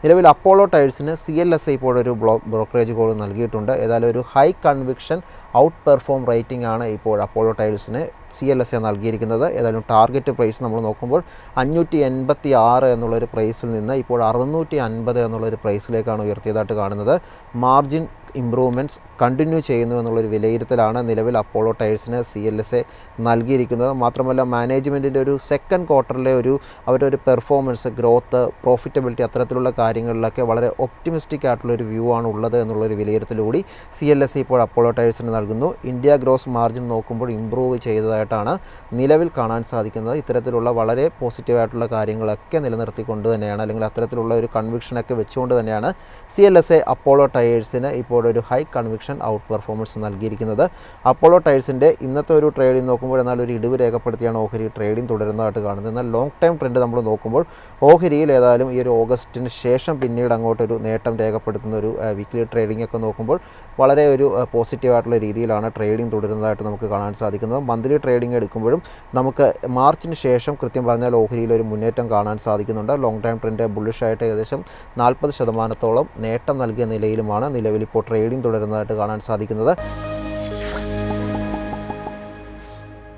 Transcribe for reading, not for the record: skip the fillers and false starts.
നിലവിൽ Apollo ടയർസിന് CLSA ഇപ്പോൾ ഒരു ബ്രോക്കറേജ് കോൾ നൽകിയിട്ടുണ്ട്. ഏതായാലും ഒരു high conviction out perform rating ആണ് ഇപ്പോൾ അപ്പോളോ ടയർസിന് CLSA നൽകിയിരിക്കുന്നത്. ഏതായാലും ടാർഗറ്റ് പ്രൈസ് നമ്മൾ നോക്കുമ്പോൾ 586 എന്നുള്ളൊരു പ്രൈസിൽ നിന്ന് ഇപ്പോൾ 650 എന്നുള്ളൊരു പ്രൈസിലേക്കാണ് ഉയർത്തിയതായിട്ട് കാണുന്നത്. മാർജിൻ ഇമ്പ്രൂവ്മെൻറ്റ്സ് കണ്ടിന്യൂ ചെയ്യുന്നു എന്നുള്ളൊരു വിലയിരുത്തലാണ് നിലവിൽ അപ്പോളോ ടയർസിന് CLSA നൽകിയിരിക്കുന്നത്. മാത്രമല്ല മാനേജ്മെൻറ്റിൻ്റെ ഒരു സെക്കൻഡ് ക്വാർട്ടറിലെ അവരുടെ ഒരു പെർഫോമൻസ്, ഗ്രോത്ത്, പ്രോഫിറ്റബിലിറ്റി അത്തരത്തിലുള്ള കാര്യങ്ങളിലൊക്കെ വളരെ ഒപ്റ്റിമിസ്റ്റിക് ആയിട്ടുള്ളൊരു വ്യൂ ആണ് ഉള്ളത് എന്നുള്ളൊരു വിലയിരുത്തലുകൂടി CLSA ഇപ്പോൾ അപ്പോളോ ടയർസിന് നൽകുന്നു. ഇന്ത്യ ഗ്രോസ് മാർജിൻ നോക്കുമ്പോൾ ഇമ്പ്രൂവ് ചെയ്തതായിട്ടാണ് നിലവിൽ കാണാൻ സാധിക്കുന്നത്. ഇത്തരത്തിലുള്ള വളരെ പോസിറ്റീവായിട്ടുള്ള കാര്യങ്ങളൊക്കെ നിലനിർത്തിക്കൊണ്ട് തന്നെയാണ്, അല്ലെങ്കിൽ അത്തരത്തിലുള്ള ഒരു കൺവിക്ഷനൊക്കെ വെച്ചുകൊണ്ട് തന്നെയാണ് CLSA അപ്പോളോ ടയേഴ്സിന് ഇപ്പോൾ ഒരു ഹൈ കൺവിക്ഷൻ ഔട്ട് പെർഫോമൻസ് നൽകിയിരിക്കുന്നത്. അപ്പോളോ ടയർസിൻ്റെ ഇന്നത്തെ ഒരു ട്രേഡിംഗ് നോക്കുമ്പോൾ എന്നാൽ ഒരു ഇടിവ് രേഖപ്പെടുത്തിയാണ് ഓഹരി ട്രേഡിംഗ് തുടരുന്നതായിട്ട് കാണുന്നത്. എന്നാൽ ലോങ് ടൈം ട്രെൻഡ് നമ്മൾ നോക്കുമ്പോൾ ഓഹരിയിൽ ഏതായാലും ഈ ഒരു ഓഗസ്റ്റിന് ശേഷം പിന്നീട് അങ്ങോട്ടൊരു നേട്ടം രേഖപ്പെടുത്തുന്ന ഒരു വീക്ക്ലി ട്രേഡിംഗ് ഒക്കെ നോക്കുമ്പോൾ വളരെ ഒരു പോസിറ്റീവായിട്ടുള്ള രീതിയിലാണ് ട്രേഡിംഗ് തുടരുന്നതായിട്ട് നമുക്ക് കാണാൻ സാധിക്കുന്നത്. മന്ത്ലി ട്രേഡിംഗ് എടുക്കുമ്പോഴും നമുക്ക് മാർച്ചിന് ശേഷം കൃത്യം പറഞ്ഞാൽ ഓഹരിയിൽ ഒരു മുന്നേറ്റം കാണാൻ സാധിക്കുന്നുണ്ട്. ലോങ് ടൈം ട്രെൻഡ് ബുള്ളിഷായിട്ട് ഏകദേശം 40% നേട്ടം നൽകിയ നിലയിലുമാണ് നിലവിൽ ഇപ്പോൾ ട്രേഡിംഗ് തുടരുന്നതായിട്ട് കാണാൻ സാധിക്കുന്നത്.